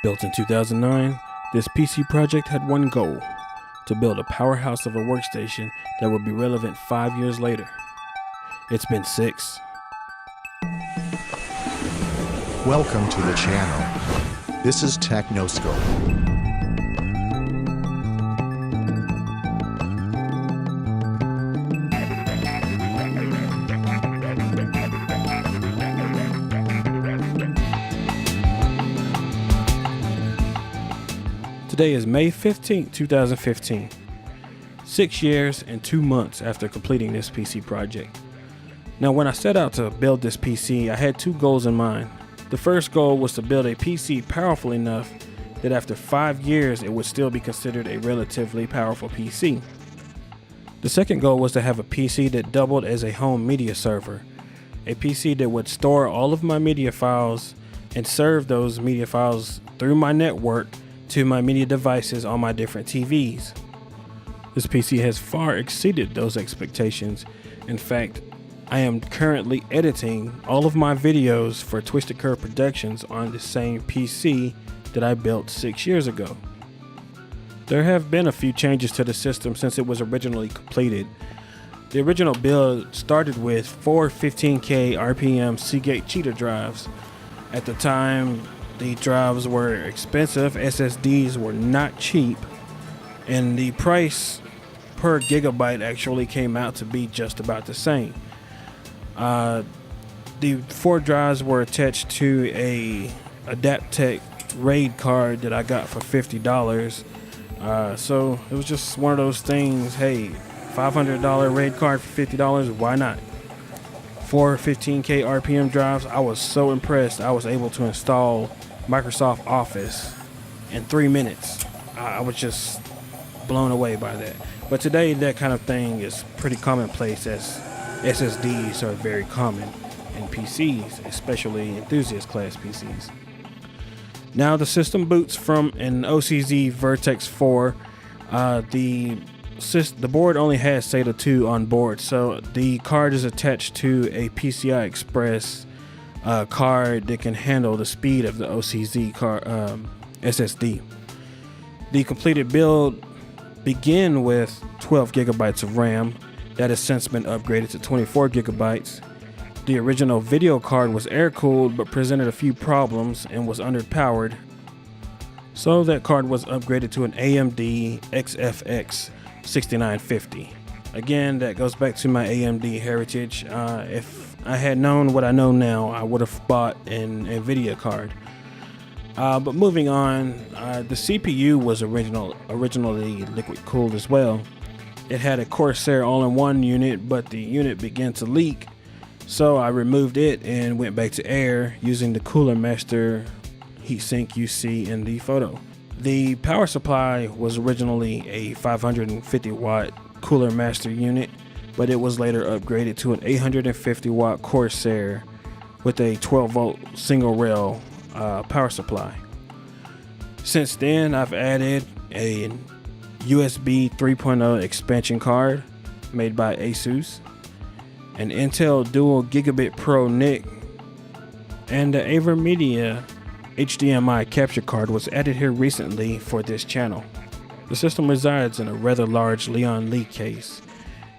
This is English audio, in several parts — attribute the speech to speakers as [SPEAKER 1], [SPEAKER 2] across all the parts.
[SPEAKER 1] Built in 2009, this PC project had one goal: to build a powerhouse of a workstation that would be relevant 5 years later. It's been 6.
[SPEAKER 2] Welcome to the channel. This is Technoscope.
[SPEAKER 1] Today is May 15, 2015. 6 years and 2 months after completing this PC project. Now, when I set out to build this PC, I had 2 goals in mind. The first goal was to build a PC powerful enough that after 5 years it would still be considered a relatively powerful PC. The second goal was to have a PC that doubled as a home media server, a PC that would store all of my media files and serve those media files through my network to my media devices on my different TVs. This PC has far exceeded those expectations. In fact, I am currently editing all of my videos for Twisted Curve Productions on the same PC that I built 6 years ago. There have been a few changes to the system since it was originally completed. The original build started with 4 15K RPM Seagate cheater drives. At the time, the drives were expensive, SSDs were not cheap, and the price per gigabyte actually came out to be just about the same. The 4 drives were attached to a Adaptec RAID card that I got for $50. So it was just one of those things, hey, $500 RAID card for $50, why not? 4 15K RPM drives, I was so impressed I was able to install Microsoft Office in 3 minutes. I was just blown away by that. But today that kind of thing is pretty commonplace, as SSDs are very common in PCs, especially enthusiast class PCs. Now the system boots from an OCZ Vertex 4. The board only has SATA 2 on board, so the card is attached to a PCI Express card that can handle the speed of the OCZ SSD. The completed build began with 12 gigabytes of RAM. That has since been upgraded to 24 gigabytes. The original video card was air-cooled but presented a few problems and was underpowered, so that card was upgraded to an AMD XFX 6950. Again, that goes back to my AMD heritage. If I had known what I know now, I would have bought an NVIDIA card. But moving on, the CPU was originally liquid cooled as well. It had a Corsair all-in-one unit, but the unit began to leak, so I removed it and went back to air using the Cooler Master heatsink you see in the photo. The power supply was originally a 550 watt Cooler Master unit, but it was later upgraded to an 850 watt Corsair with a 12 volt single rail power supply. Since then, I've added a USB 3.0 expansion card made by Asus, an Intel Dual Gigabit Pro NIC, and the AverMedia HDMI capture card was added here recently for this channel. The system resides in a rather large Lian-Li case.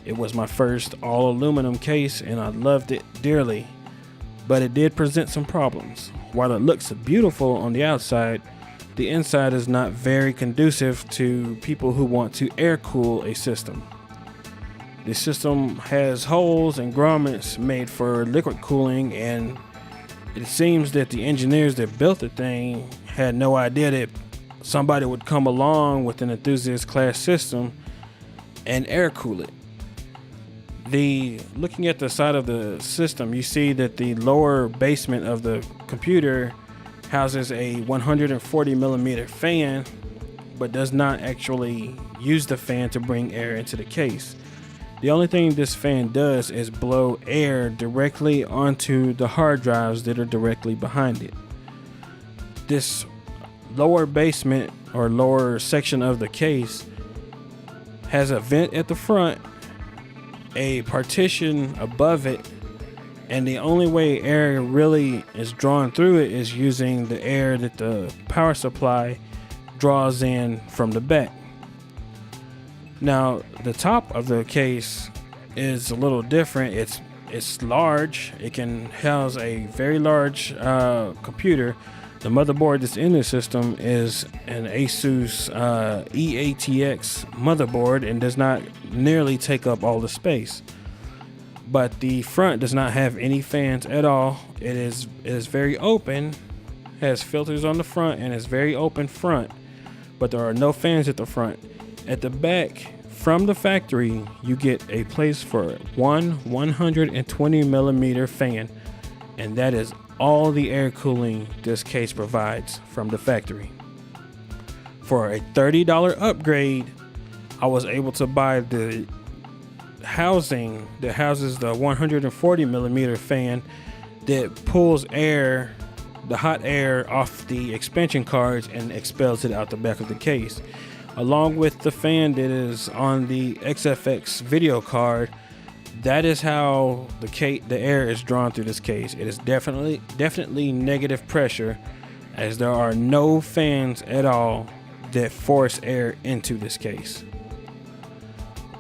[SPEAKER 1] It was my first all aluminum case and I loved it dearly, but it did present some problems. While it looks beautiful on the outside, the inside is not very conducive to people who want to air cool a system. The system has holes and grommets made for liquid cooling, and it seems that the engineers that built the thing had no idea that somebody would come along with an enthusiast class system and air cool it. Looking at the side of the system, you see that the lower basement of the computer houses a 140 millimeter fan, but does not actually use the fan to bring air into the case. The only thing this fan does is blow air directly onto the hard drives that are directly behind it. This lower basement or lower section of the case has a vent at the front, a partition above it, And the only way air really is drawn through it is using the air that the power supply draws in from the back. Now, the top of the case is a little different. It's large. It can house a very large computer. The motherboard that's in the system is an Asus EATX motherboard and does not nearly take up all the space. But the front does not have any fans at all. It is very open, has filters on the front, and is very open front, but there are no fans at the front. At the back, from the factory, you get a place for one 120 millimeter fan, and that is all the air cooling this case provides from the factory. For a $30 upgrade, I was able to buy the housing that houses the 140 millimeter fan that pulls air, the hot air, off the expansion cards and expels it out the back of the case, along with the fan that is on the XFX video card. That is how the air is drawn through this case. It is definitely negative pressure, as there are no fans at all that force air into this case.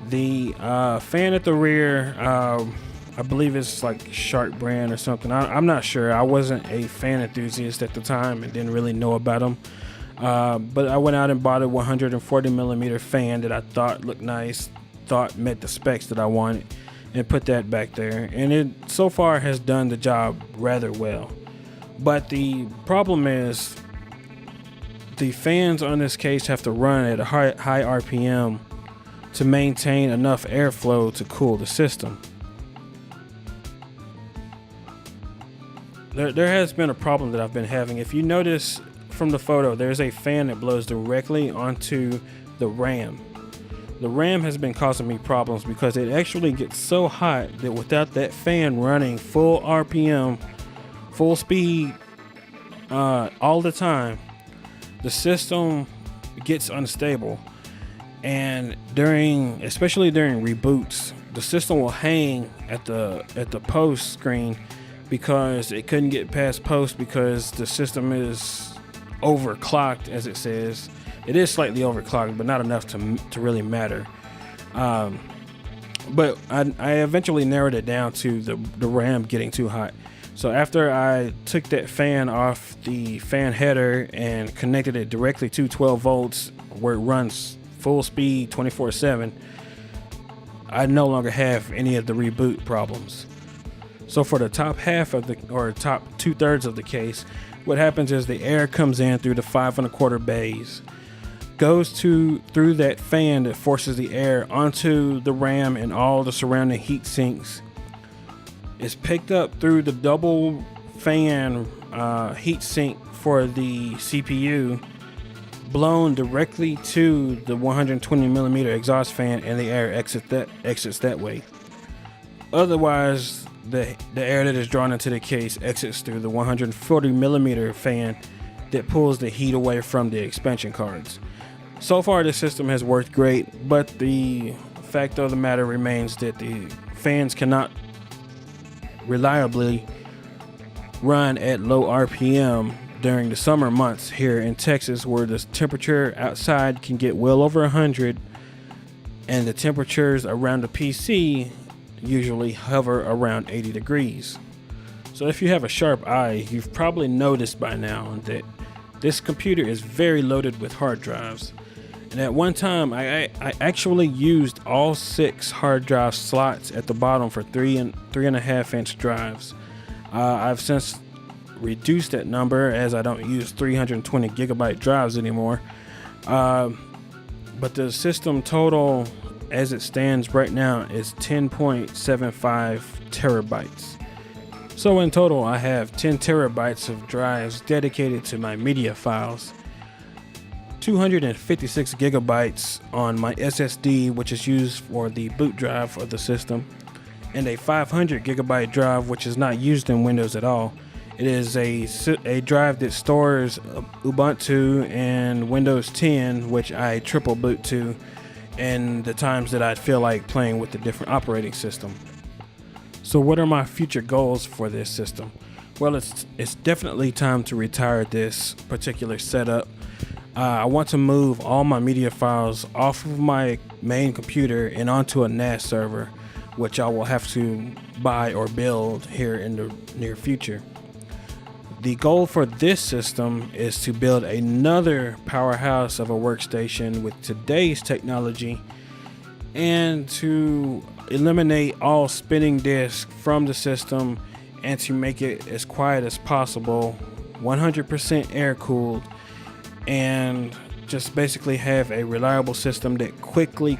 [SPEAKER 1] The fan at the rear, I believe it's like Shark brand or something. I'm not sure. I wasn't a fan enthusiast at the time and didn't really know about them. But I went out and bought a 140 millimeter fan that I thought looked nice, thought met the specs that I wanted, and put that back there. And it so far has done the job rather well. But the problem is the fans on this case have to run at a high RPM to maintain enough airflow to cool the system. There has been a problem that I've been having. If you notice from the photo, there's a fan that blows directly onto the RAM. The RAM has been causing me problems because it actually gets so hot that without that fan running full RPM, full speed, all the time, the system gets unstable. And especially during reboots, the system will hang at the post screen because it couldn't get past post because the system is overclocked, as it says. It is slightly overclocked, but not enough to really matter. But I eventually narrowed it down to the RAM getting too hot. So after I took that fan off the fan header and connected it directly to 12 volts where it runs full speed 24/7, I no longer have any of the reboot problems. So for the top half of top 2/3 of the case, what happens is the air comes in through the 5 1/4 bays, goes through that fan that forces the air onto the RAM and all the surrounding heat sinks. It's picked up through the double fan heat sink for the CPU, blown directly to the 120 millimeter exhaust fan, and the air exits that way. Otherwise, the air that is drawn into the case exits through the 140 millimeter fan that pulls the heat away from the expansion cards. So far, the system has worked great, but the fact of the matter remains that the fans cannot reliably run at low RPM during the summer months here in Texas, where the temperature outside can get well over 100, and the temperatures around the PC usually hover around 80 degrees. So if you have a sharp eye, you've probably noticed by now that this computer is very loaded with hard drives. And at one time, I actually used all 6 hard drive slots at the bottom for 3.5 inch drives. I've since reduced that number as I don't use 320 gigabyte drives anymore. But the system total as it stands right now is 10.75 terabytes. So in total, I have 10 terabytes of drives dedicated to my media files, 256 gigabytes on my SSD, which is used for the boot drive of the system, and a 500 gigabyte drive, which is not used in Windows at all. It is a drive that stores Ubuntu and Windows 10, which I triple boot to in the times that I feel like playing with the different operating system. So what are my future goals for this system? Well, it's definitely time to retire this particular setup. I want to move all my media files off of my main computer and onto a NAS server, which I will have to buy or build here in the near future. The goal for this system is to build another powerhouse of a workstation with today's technology and to eliminate all spinning disks from the system and to make it as quiet as possible, 100% air cooled, and just basically have a reliable system that quickly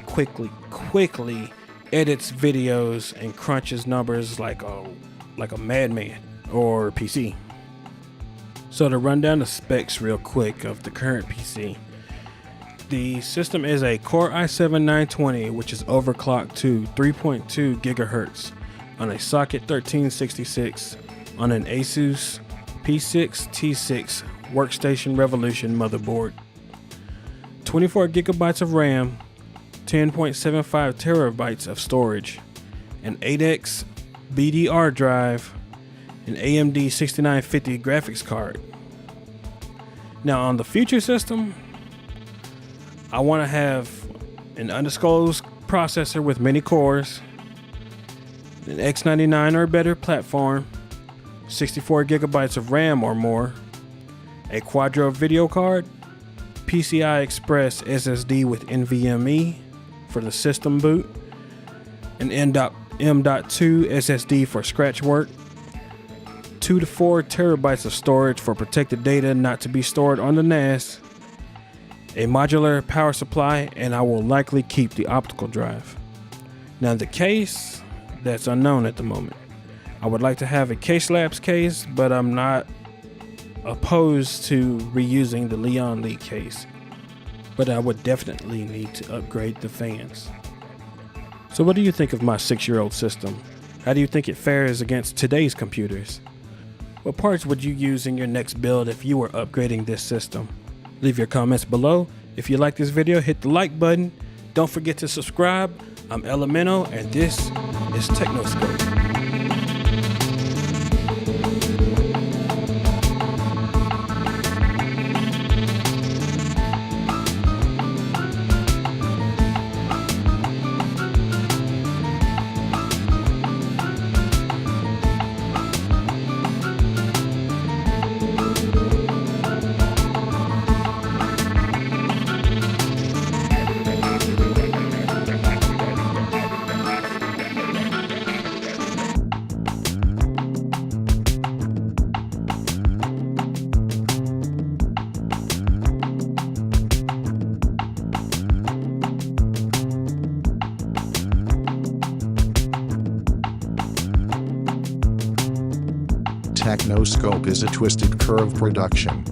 [SPEAKER 1] edits videos and crunches numbers like a madman or PC. So to run down the specs real quick of the current PC, the system is a Core i7-920, which is overclocked to 3.2 gigahertz on a socket 1366 on an Asus P6 Workstation Revolution motherboard. 24 gigabytes of RAM, 10.75 terabytes of storage, an 8X BDR drive, an AMD 6950 graphics card. Now on the future system, I want to have an undisclosed processor with many cores, an X99 or better platform, 64 gigabytes of RAM or more, a Quadro video card, PCI Express SSD with NVMe for the system boot, an M.2 SSD for scratch work, 2 to 4 terabytes of storage for protected data not to be stored on the NAS, a modular power supply, and I will likely keep the optical drive. Now the case, that's unknown at the moment. I would like to have a case lapse case, but I'm not opposed to reusing the Lian-Li case. But I would definitely need to upgrade the fans. So what do you think of my 6-year-old system? How do you think it fares against today's computers? What parts would you use in your next build if you were upgrading this system? Leave your comments below. If you like this video, hit the like button. Don't forget to subscribe. I'm Elemento, and this is TechnoScope.
[SPEAKER 2] TechnoScope is a Twisted Curve production.